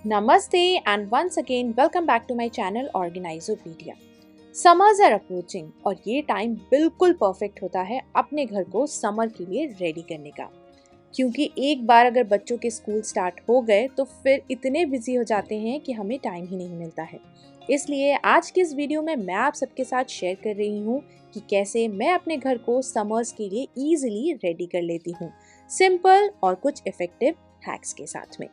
Namaste and once again welcome back to my channel Organizopedia। Summers are approaching और ये time बिल्कुल perfect होता है अपने घर को समर के लिए रेडी करने का, क्योंकि एक बार अगर बच्चों के स्कूल स्टार्ट हो गए तो फिर इतने बिजी हो जाते हैं कि हमें टाइम ही नहीं मिलता है। इसलिए आज की इस वीडियो में मैं आप सबके साथ शेयर कर रही हूँ कि कैसे मैं अपने घर को समर्स के लिए ईजिली रेडी कर लेती हूँ, सिंपल और कुछ इफेक्टिव हैक्स के साथ में।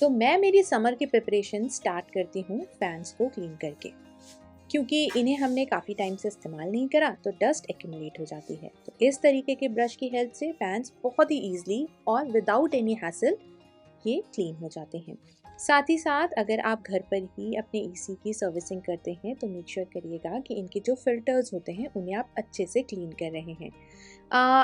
तो मैं मेरी समर की प्रिपरेशन स्टार्ट करती हूँ फैंस को क्लीन करके, क्योंकि इन्हें हमने काफ़ी टाइम से इस्तेमाल नहीं करा तो डस्ट एक्यूमुलेट हो जाती है। तो इस तरीके के ब्रश की हेल्प से फैंस बहुत ही ईजिली और विदाउट एनी हैसल ये क्लीन हो जाते हैं। साथ ही साथ अगर आप घर पर ही अपने एसी की सर्विसिंग करते हैं तो मेक श्योर करिएगा कि इनके जो फिल्टर्स होते हैं उन्हें आप अच्छे से क्लीन कर रहे हैं।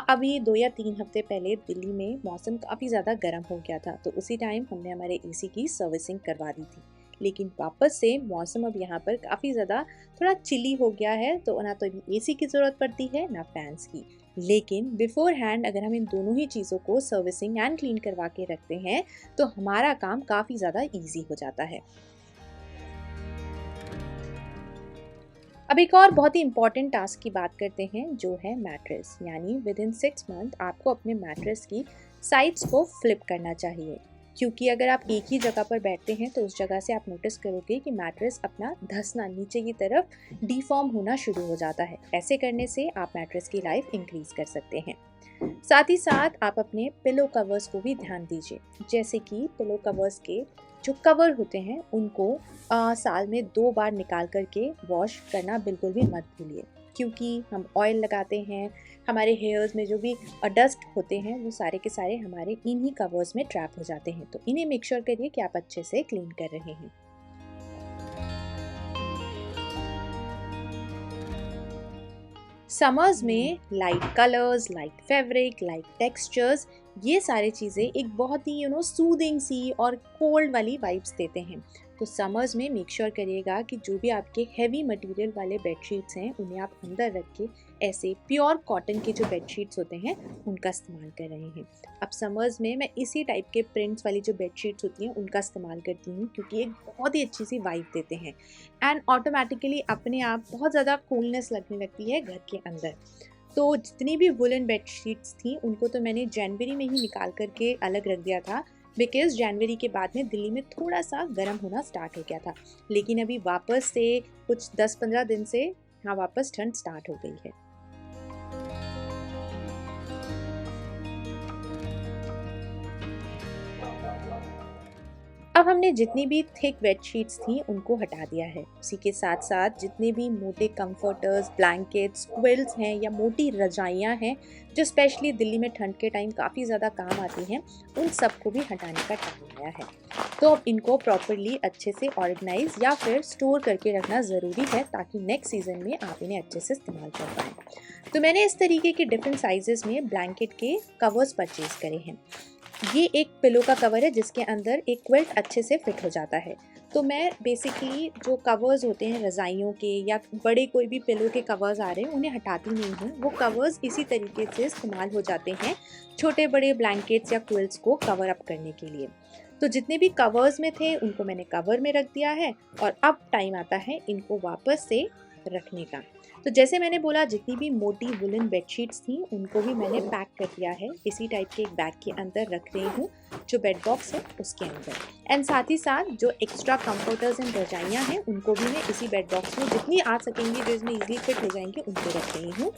अभी 2 या 3 हफ्ते पहले दिल्ली में मौसम काफ़ी ज़्यादा गर्म हो गया था, तो उसी टाइम हमने हमारे एसी की सर्विसिंग करवा दी थी। लेकिन वापस से मौसम अब यहाँ पर काफ़ी ज़्यादा थोड़ा चिली हो गया है, तो ना तो अभी एसी की ज़रूरत पड़ती है ना फैंस की। लेकिन बिफोर हैंड अगर हम इन दोनों ही चीज़ों को सर्विसिंग एंड क्लीन करवा के रखते हैं तो हमारा काम काफ़ी ज़्यादा ईजी हो जाता है। अब एक और बहुत ही इंपॉर्टेंट टास्क की बात करते हैं, जो है मैट्रेस। यानी विद इन 6 मंथ आपको अपने मैट्रेस की साइड्स को फ्लिप करना चाहिए, क्योंकि अगर आप एक ही जगह पर बैठते हैं तो उस जगह से आप नोटिस करोगे कि मैट्रेस अपना धंसना नीचे की तरफ डिफॉर्म होना शुरू हो जाता है। ऐसे करने से आप मैट्रेस की लाइफ इंक्रीज कर सकते हैं। साथ ही साथ आप अपने पिलो कवर्स को भी ध्यान दीजिए, जैसे कि पिलो कवर्स के जो कवर होते हैं उनको साल में 2 बार निकाल करके वॉश करना बिल्कुल भी मत भूलिए, क्योंकि हम ऑयल लगाते हैं, हमारे हेयर्स में जो भी डस्ट होते हैं वो सारे के सारे हमारे इन्हीं कवर्स में ट्रैप हो जाते हैं। तो इन्हें मेक श्योर करिए कि आप अच्छे से क्लीन कर रहे हैं। समर्स में light colours, light fabric, light textures, ये सारी चीज़ें एक बहुत ही सूदिंग सी और कोल्ड वाली वाइब्स देते हैं। तो समर्स में मेक श्योर करिएगा कि जो भी आपके हैवी मटेरियल वाले बेडशीट्स हैं उन्हें आप अंदर रख के ऐसे प्योर कॉटन के जो बेडशीट्स होते हैं उनका इस्तेमाल कर रहे हैं। अब समर्स में मैं इसी टाइप के प्रिंट्स वाली जो बेडशीट्स होती हैं उनका इस्तेमाल करती हूँ, क्योंकि एक बहुत ही अच्छी सी वाइब देते हैं एंड ऑटोमेटिकली अपने आप बहुत ज़्यादा कूलनेस लगने लगती है घर के अंदर। तो जितनी भी वुलन बेडशीट्स थी उनको तो मैंने जनवरी में ही निकाल करके अलग रख दिया था, बिकॉज जनवरी के बाद में दिल्ली में थोड़ा सा गर्म होना स्टार्ट हो गया था। लेकिन अभी वापस से कुछ 10-15 दिन से यहाँ वापस ठंड स्टार्ट हो गई है। अब हमने जितनी भी थिक बेडशीट्स थी उनको हटा दिया है। उसी के साथ साथ जितने भी मोटे कंफर्टर्स, ब्लैंकेट्स, क्विल्स हैं या मोटी रजाइयाँ हैं जो स्पेशली दिल्ली में ठंड के टाइम काफ़ी ज़्यादा काम आती हैं, उन सबको भी हटाने का टाइम आया है। तो अब इनको प्रॉपरली अच्छे से ऑर्गेनाइज या फिर स्टोर करके रखना ज़रूरी है, ताकि नेक्स्ट सीज़न में आप इन्हें अच्छे से इस्तेमाल कर पाएँ। तो मैंने इस तरीके के डिफरेंट साइजेस में ब्लैंकेट के कवर्स परचेज करे हैं। ये एक पिलो का कवर है जिसके अंदर एक क्विल्ट अच्छे से फिट हो जाता है। तो मैं बेसिकली जो कवर्स होते हैं रज़ाइयों के या बड़े कोई भी पिलो के कवर्स आ रहे हैं उन्हें हटाती नहीं हूँ। वो कवर्स इसी तरीके से इस्तेमाल हो जाते हैं छोटे बड़े ब्लैंकेट्स या क्विल्ट्स को कवर अप करने के लिए। तो जितने भी कवर्स में थे उनको मैंने कवर में रख दिया है और अब टाइम आता है इनको वापस से रखने का। तो जैसे मैंने बोला, जितनी भी मोटी वुलन बेडशीट्स थी उनको भी मैंने पैक कर दिया है, इसी टाइप के एक बैग के अंदर रख रही हूँ जो बेड बॉक्स है उसके अंदर। एंड साथ ही साथ जो एक्स्ट्रा कंफर्टर्स एंड रजाइयाँ हैं उनको भी मैं इसी बेड बॉक्स में जितनी आ सकेंगी, जो इसमें ईजिली फिट हो जाएंगे, उनको रख रही हूँ।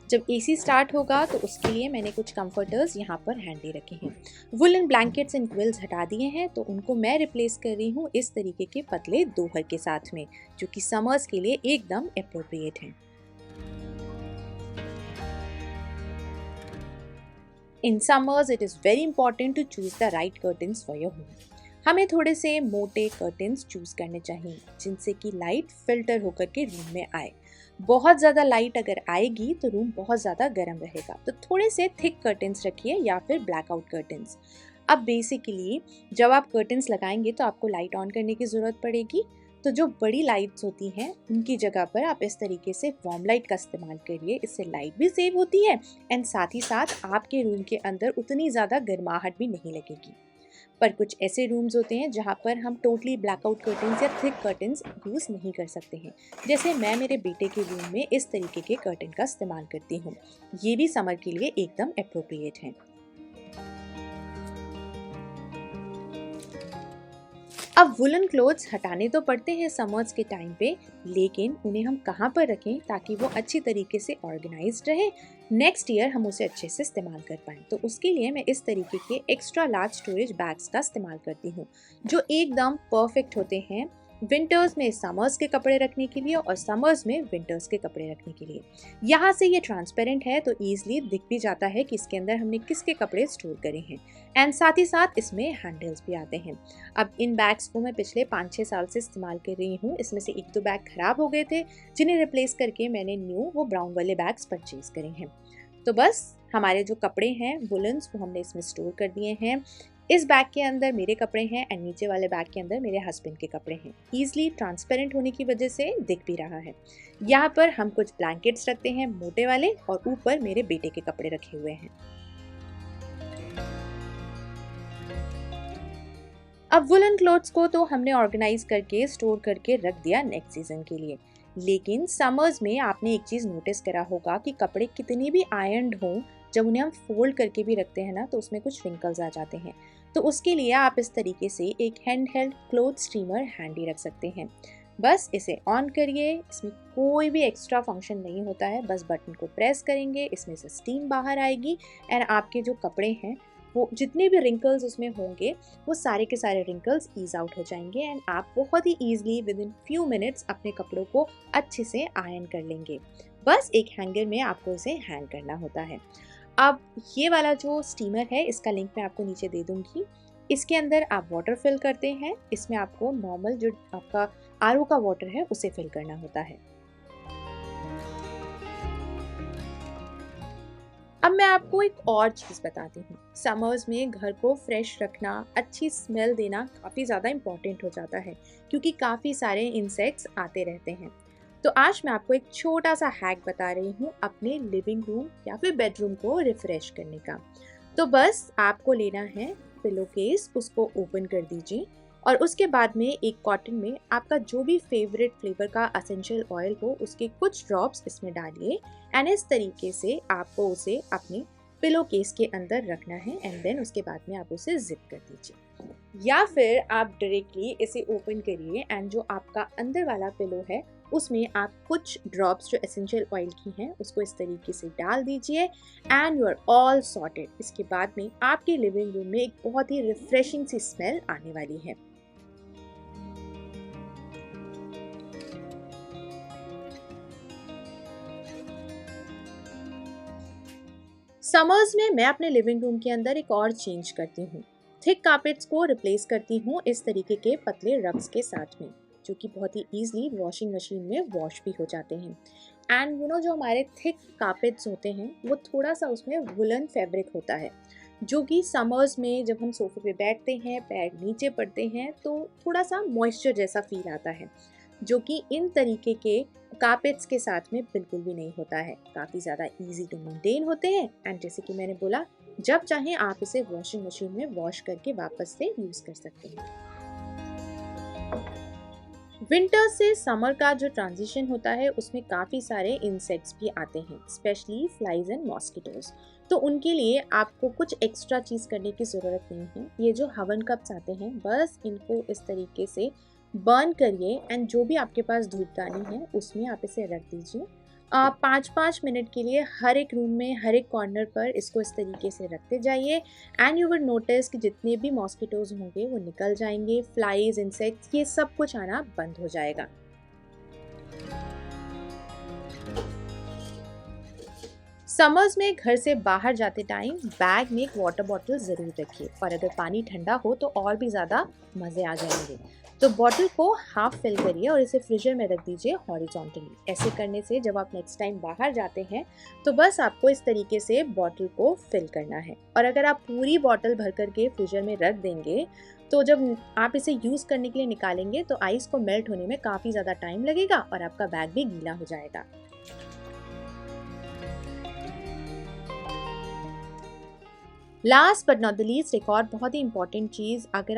जब एसी स्टार्ट होगा तो उसके लिए मैंने कुछ कंफर्टर्स यहाँ पर हैंडी रखे हैं। वुलन ब्लैंकेट्स एंड क्विल्स हटा दिए हैं, तो उनको मैं रिप्लेस कर रही हूँ इस तरीके के पतले दोहर के साथ में, जो कि समर्स के लिए एकदम अप्रोप्रिएट हैं। In summers it is very important to choose the right curtains for your home. हमें थोड़े से मोटे कर्टन्स चूज़ करने चाहिए जिनसे कि लाइट फिल्टर होकर के रूम में आए। बहुत ज़्यादा लाइट अगर आएगी तो रूम बहुत ज़्यादा गर्म रहेगा, तो थोड़े से थिक कर्टन्स रखिए या फिर ब्लैकआउट कर्टन्स। अब बेसिकली जब आप कर्टन्स लगाएंगे तो आपको लाइट ऑन करने की ज़रूरत पड़ेगी, तो जो बड़ी लाइट्स होती हैं उनकी जगह पर आप इस तरीके से वार्म लाइट का इस्तेमाल करिए। इससे लाइट भी सेव होती है एंड साथ ही साथ आपके रूम के अंदर उतनी ज़्यादा गर्माहट भी नहीं लगेगी। पर कुछ ऐसे रूम्स होते हैं जहाँ पर हम टोटली ब्लैकआउट कर्टन्स या थिक कर्टन्स यूज़ नहीं कर सकते हैं। जैसे मैं मेरे बेटे के रूम में इस तरीके के कर्टन का इस्तेमाल करती हूँ। ये भी समर के लिए एकदम अप्रोप्रिएट है। अब वुलन क्लोथ्स हटाने तो पड़ते हैं समर्स के टाइम पे, लेकिन उन्हें हम कहाँ पर रखें ताकि वो अच्छी तरीके से ऑर्गेनाइज्ड रहे, नेक्स्ट ईयर हम उसे अच्छे से इस्तेमाल कर पाएँ। तो उसके लिए मैं इस तरीके के एक्स्ट्रा लार्ज स्टोरेज बैग्स का इस्तेमाल करती हूँ, जो एकदम परफेक्ट होते हैं विंटर्स में समर्स के कपड़े रखने के लिए और समर्स में विंटर्स के कपड़े रखने के लिए। यहाँ से ये ट्रांसपेरेंट है तो ईजिली दिख भी जाता है कि इसके अंदर हमने किसके कपड़े स्टोर करे हैं एंड साथ ही साथ इसमें हैंडल्स भी आते हैं। अब इन बैग्स को मैं पिछले 5-6 साल से इस्तेमाल कर रही हूँ। इसमें से 1-2 बैग खराब हो गए थे जिन्हें रिप्लेस करके मैंने न्यू वो ब्राउन वाले बैग्स परचेज करे हैं। तो बस हमारे जो कपड़े हैं वुलन्स वो हमने इसमें स्टोर कर दिए हैं। इस बैग के अंदर मेरे कपड़े हैं एंड नीचे वाले बैग के अंदर मेरे हस्बैंड के कपड़े हैं। ईजिली ट्रांसपेरेंट होने की वजह से दिख भी रहा है। यहाँ पर हम कुछ ब्लैंकेट्स रखते हैं मोटे वाले और ऊपर मेरे बेटे के कपड़े रखे हुए हैं। अब वुलन क्लोथ्स को तो हमने ऑर्गेनाइज करके स्टोर करके रख दिया नेक्स्ट सीजन के लिए, लेकिन समर्स में आपने एक चीज़ नोटिस करा होगा कि कपड़े कितने भी आयरन्ड हों, जब उन्हें हम फोल्ड करके भी रखते हैं ना तो उसमें कुछ रिंकल्स आ जाते हैं। तो उसके लिए आप इस तरीके से एक hand held cloth steamer handy रख सकते हैं। बस इसे ऑन करिए, इसमें कोई भी एक्स्ट्रा फंक्शन नहीं होता है, बस बटन को प्रेस करेंगे, इसमें से स्टीम बाहर आएगी एंड आपके जो कपड़े हैं वो जितने भी रिंकल्स उसमें होंगे वो सारे के सारे रिंकल्स ईज आउट हो जाएंगे एंड आप बहुत ही easily within few minutes अपने कपड़ों को अच्छे से आयरन कर लेंगे। बस एक हैंगर में आपको इसे हैंग करना होता है। अब ये वाला जो स्टीमर है इसका लिंक मैं आपको नीचे दे दूंगी। इसके अंदर आप वाटर फिल करते हैं, इसमें आपको नॉर्मल जो आपका आरओ का वाटर है उसे फिल करना होता है। अब मैं आपको एक और चीज़ बताती हूँ। समर्स में घर को फ्रेश रखना, अच्छी स्मेल देना काफ़ी ज़्यादा इम्पॉर्टेंट हो जाता है क्योंकि काफ़ी सारे इंसेक्ट्स आते रहते हैं। तो आज मैं आपको एक छोटा सा हैक बता रही हूँ अपने लिविंग रूम या फिर बेडरूम को रिफ्रेश करने का। तो बस आपको लेना है पिलो केस, उसको ओपन कर दीजिए और उसके बाद में एक कॉटन में आपका जो भी फेवरेट फ्लेवर का एसेंशियल ऑयल हो उसके कुछ ड्रॉप्स इसमें डालिए एंड इस तरीके से आपको उसे अपने पिलो केस के अंदर रखना है एंड देन उसके बाद में आप उसे जिप कर दीजिए। या फिर आप डायरेक्टली इसे ओपन करिए एंड जो आपका अंदर वाला पिलो है उसमें आप कुछ ड्रॉप्स जो एसेंशियल ऑयल की हैं उसको इस तरीके से डाल दीजिए and you are all sorted. इसके बाद में आपके लिविंग रूम में एक बहुत ही रिफ्रेशिंग सी स्मेल आने वाली है। समर्स में मैं अपने लिविंग रूम के अंदर एक और चेंज करती हूँ। थिक कारपेट्स को रिप्लेस करती हूँ इस तरीके के पतले रग्स के साथ में, जो कि बहुत ही ईजिली वॉशिंग मशीन में वॉश भी हो जाते हैं। एंड जो हमारे थिक कारपेट्स होते हैं वो थोड़ा सा उसमें वुलन फैब्रिक होता है, जो कि समर्स में जब हम सोफे पे बैठते हैं, पैर नीचे पड़ते हैं तो थोड़ा सा मॉइस्चर जैसा फील आता है, जो कि इन तरीके के कारपेट्स के साथ में बिल्कुल भी नहीं होता है। काफ़ी ज़्यादा इजी टू मेंटेन होते हैं एंड जैसे कि मैंने बोला जब चाहें आप इसे वॉशिंग मशीन में वॉश करके वापस से यूज़ कर सकते हैं। विंटर से समर का जो ट्रांजिशन होता है उसमें काफ़ी सारे इंसेक्ट्स भी आते हैं, स्पेशली फ्लाइज एंड मॉस्किटोज। तो उनके लिए आपको कुछ एक्स्ट्रा चीज़ करने की ज़रूरत नहीं है। ये जो हवन कप्स आते हैं बस इनको इस तरीके से बर्न करिए एंड जो भी आपके पास धूपदानी है उसमें आप इसे रख दीजिए। 5-5 मिनट के लिए हर एक रूम में हर एक कॉर्नर पर इसको इस तरीके से रखते जाइए एंड यू विल नोटिस कि जितने भी मॉस्किटोज होंगे वो निकल जाएंगे, फ्लाइज, इंसेक्ट्स, ये सब कुछ आना बंद हो जाएगा। समर्स में घर से बाहर जाते टाइम बैग में एक वाटर बॉटल ज़रूर रखिए और अगर पानी ठंडा हो तो और भी ज़्यादा मज़े आ जाएंगे। तो बॉटल को हाफ फिल करिए और इसे फ्रीजर में रख दीजिए हॉरिजॉन्टली। ऐसे करने से जब आप नेक्स्ट टाइम बाहर जाते हैं तो बस आपको इस तरीके से बॉटल को फिल करना है। और अगर आप पूरी बॉटल भर करके फ्रीजर में रख देंगे तो जब आप इसे यूज़ करने के लिए निकालेंगे तो आइस को मेल्ट होने में काफ़ी ज़्यादा टाइम लगेगा और आपका बैग भी गीला हो जाएगा। Last but not the least, एक और बहुत ही इंपॉर्टेंट चीज़, अगर